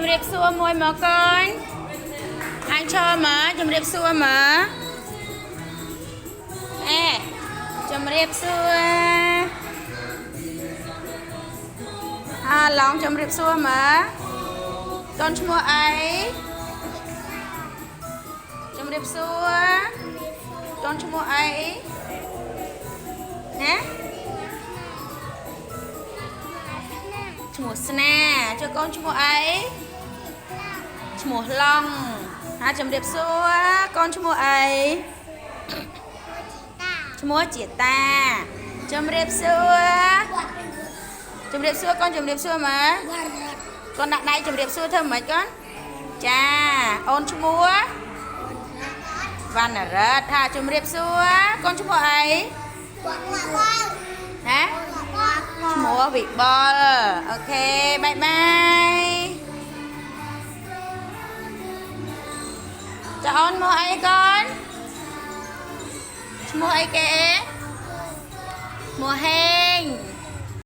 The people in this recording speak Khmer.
ជំរាបសួរមួយមកកូនអញឈរមកជំរាបសួរមកអេជំរាបសួរឡងជំរាបសួរមកកូនឈ្មោះអីជំរាបសួរកូនឈ្មោះអីណាឈ្មោះស្នាចុះកូនឈ្មោះអីឈ្មោះឡងជំរាបសួរកូនឈ្មោះអីឈ្មោះជាតាជំរាបសួរកូនជំរាបសួរមកកូនដាក់ដៃជំរាបសួរធ្វើម៉េចកូនចាអូនឈ្មោះវណ្ណរតថាជំរាបសួរកូនឈ្មោះអីណាឈ្មោះវិបុលអូខេបាយបាយចាអូនឈ្មោះអីកូនឈ្មោះអីគេឈ្មោះហេង